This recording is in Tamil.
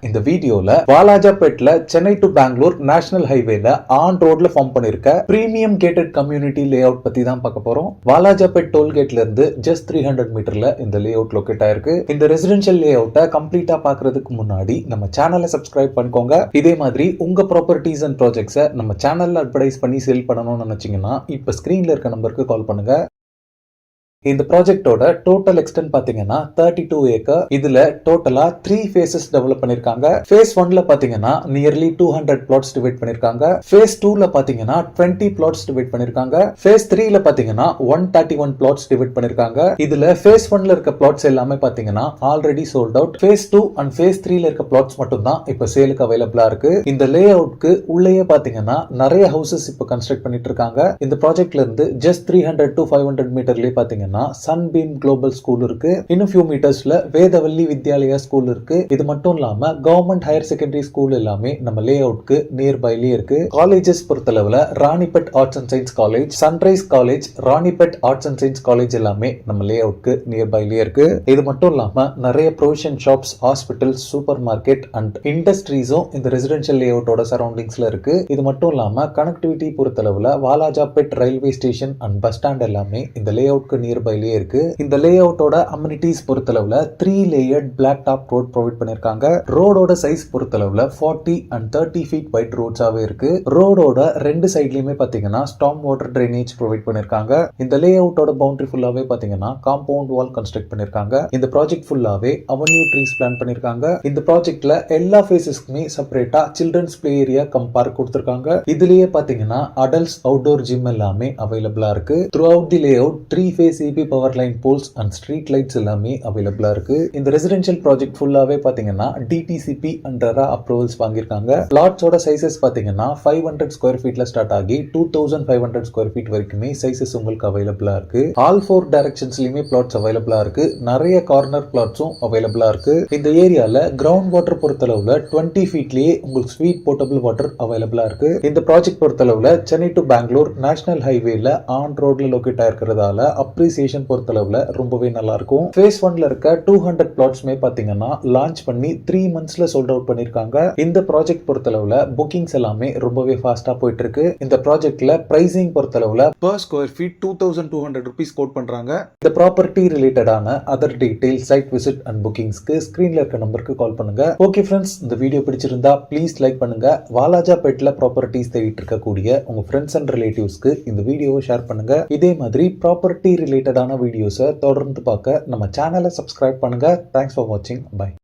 இந்த வீடியோல வாலாஜாபேட்ல சென்னை டு பெங்களூர் நேஷனல் ஹைவேல ஆன் ரோட்ல ஃபார்ம் பண்ணிருக்க premium gated community lay out பத்தி தான் பார்க்க போறோம். வாலாஜாபேட் டோல்கேட்ல இருந்து ஜஸ்ட் 300 மீட்டர்ல இந்த லே அவுட் லொகேட் ஆயிருக்கு. இந்த ரெசிடென்ஷியல் லே அவுட்டை கம்ப்ளீட்டா பாக்குறதுக்கு முன்னாடி நம்ம சேனலை சப்ஸ்கிரைப் பண்ணிக்கோங்க. இதே மாதிரி உங்க ப்ராப்பர்ட்டிஸ் அண்ட் ப்ராஜெக்ட்ஸை நம்ம சேனல்ல அட்வர்டைஸ் பண்ணி சேல் பண்ணணும்னு நினைச்சீங்கன்னா இப்ப ஸ்கிரீன்ல இருக்க நம்பருக்கு கால் பண்ணுங்க. இந்த ப்ராஜெக்டோட டோட்டல் எக்ஸ்டென்ட் பாத்தீங்கன்னா 32 ஏக்கர். இதுல டோட்டலா 3 phases டெவலப் பண்ணிருக்காங்க. phase 1ல பாத்தீங்கன்னா நியர்லி 200 plots டிவைட் பண்ணிருக்காங்க. phase 2ல பாத்தீங்கன்னா 20 plots டிவைட் பண்ணிருக்காங்க. phase 3ல பாத்தீங்கன்னா 131 plots டிவைட் பண்ணிருக்காங்க. இதுல phase 1ல இருக்க plots எல்லாமே பாத்தீங்கன்னா already sold out. phase 2 and phase 3ல இருக்க plots மட்டும் தான் இப்ப சேலுக்கு அவைலபிளா இருக்கு. இந்த லே அவுட்க்கு உள்ளேயே பாத்தீங்கன்னா நிறைய ஹவுசஸ் இப்ப கன்ஸ்ட்ரக்ட் பண்ணிட்டு இருக்காங்க. இந்த ப்ராஜெக்ட்ல இருந்து ஜஸ்ட் 300 to 500 மீட்டர்லயே பாத்தீங்கன்னா சன்பீம் குளோபல் ஸ்கூல் இருக்கு. இன்னும் ஃபியூ மீட்டர்ஸ்ல வேதவல்லி வித்யாலயா ஸ்கூல் இருக்கு. இது மட்டும் இல்லாம கவர்மெண்ட் ஹையர் செகண்டரி ஸ்கூல் எல்லாமே நம்ம லே அவுட்க்கு நியர்பைலயே இருக்கு. காலேஜஸ் பொறுத்தளவுல Ranipet arts and science college, Sunrise college, Ranipet arts and science college எல்லாமே நம்ம லே அவுட்க்கு நியர்பைலயே இருக்கு. இது மட்டும் இல்லாம நிறைய provision shops, hospitals, supermarket and இண்டஸ்ட்ரீஸும் இந்த ரெசிடென்ஷியல் லே அவுட்டோட சரௌண்டிங்ஸ்ல இருக்கு. இது மட்டும் இல்லாம கனெக்டிவிட்டி பொறுத்தளவுல Walajapet railway station and bus stand எல்லாமே இந்த லே அவுட்க்கு நியர்பைலயே இருக்கு. இந்த லே அவுட்டோட அம்யூனிட்டிஸ் பொறுத்தளவுல 3 layered black top road provide பண்ணிருக்காங்க. ரோடோட சைஸ் பொறுத்தளவுல 40 and 30 feet வைட் ரோட்ஸாவே இருக்கு. ரோடோட ரெண்டு சைட்லயுமே பாத்தீங்கன்னா ஸ்டார்ம் வாட்டர் ட்ரைனேஜ் ப்ரொவைட் பண்ணிருக்காங்க. இந்த லே அவுட்டோட பவுண்டரி ஃபுல்லாவே பாத்தீங்கன்னா காம்பவுண்ட் வால் கன்ஸ்ட்ரக்ட் பண்ணிருக்காங்க. இந்த ப்ராஜெக்ட் ஃபுல்லாவே அவென்யூ ட்ரீஸ் பிளான் பண்ணிருக்காங்க. இந்த ப்ராஜெக்ட்ல எல்லா ஃபேசஸ்க்குமே செப்பரேட்டா childrens play area cum park கொடுத்திருக்காங்க. இதுலயே பாத்தீங்கன்னா அடல்ட்ஸ் அவுட்டோர் ஜிம் எல்லாமே அவைலபிளா இருக்கு. Throughout the layout 3 phase EP power line poles and street lights எல்லாமே அவைலபிளா இருக்கு. இந்த ரெசிடென்ஷியல் ப்ராஜெக்ட் ஃபுல்லாவே பாத்தீங்கன்னா DTCP அண்ட் RERA அப்ரூவல்ஸ் வாங்கியிருக்காங்க. பிளாட்ஸோட சைசஸ் பாத்தீங்கன்னா 500 ஸ்கொயர் ஃபீட்ல ஸ்டார்ட் ஆகி 2500 ஸ்கொயர் ஃபீட் வரைக்குமே சைசஸ் உங்களுக்கு அவைலபிளா இருக்கு. ஆல் 4 டைரக்ஷன்ஸ்லயுமே பிளாட்ஸ் அவைலபிளா இருக்கு. நிறைய கார்னர் பிளாட்ஸும் அவைலபிளா இருக்கு. இந்த ஏரியால கிரவுண்ட் வாட்டர் பொறுத்தளவுல 20 ஃபீட்லயே உங்களுக்கு ஸ்வீட் போர்ட்டபிள் வாட்டர் அவைலபிளா இருக்கு. இந்த ப்ராஜெக்ட் பொறுத்தளவுல சென்னை டு பெங்களூர் நேஷனல் ஹைவேல ஆன் ரோட்ல லொகேட் ஆயிருக்கிறதால அப்ரிசியேஷன் பொறுத்தளவுல ரொம்பவே நல்லா இருக்கும். phase 1ல இருக்க 200 plotsமே பாத்தீங்கன்னா லான்ச் பண்ணி 3 monthsல சோல்ட் அவுட் பண்ணிருக்காங்க. இந்த ப்ராஜெக்ட் பொறுத்தளவுல புக்கிங்ஸ் எல்லாமே ரொம்பவே ஃபாஸ்டா போயிட்டு இருக்கு. இந்த ப்ராஜெக்ட்ல பிரைசிங் பொறுத்தளவுல per square feet 2200 rupees quote பண்றாங்க. இந்த ப்ராப்பர்ட்டி ரிலேட்டடான other detail, site visit and புக்கிங்ஸ்க்கு ஸ்கிரீன்ல இருக்க நம்பருக்கு கால் பண்ணுங்க. ஓகே ஃப்ரெண்ட்ஸ், இந்த வீடியோ பிடிச்சிருந்தா ப்ளீஸ் லைக் பண்ணுங்க. வாலாஜாபேட்ல ப்ராப்பர்ட்டிஸ் தேடிட்டு இருக்கக்கூடிய உங்க ஃப்ரெண்ட்ஸ் அண்ட் ரிலேட்டிவ்ஸ்க்கு இந்த வீடியோவை ஷேர் பண்ணுங்க. இதே மாதிரி ப்ராப்பர்ட்டி ரிலேட்டடான வீடியோஸை தொடர்ந்து பார்க்க நம்ம சேனலை சப்ஸ்கிரைப் பண்ணுங்க. தேங்க்ஸ் ஃபார் வாட்சிங். பை.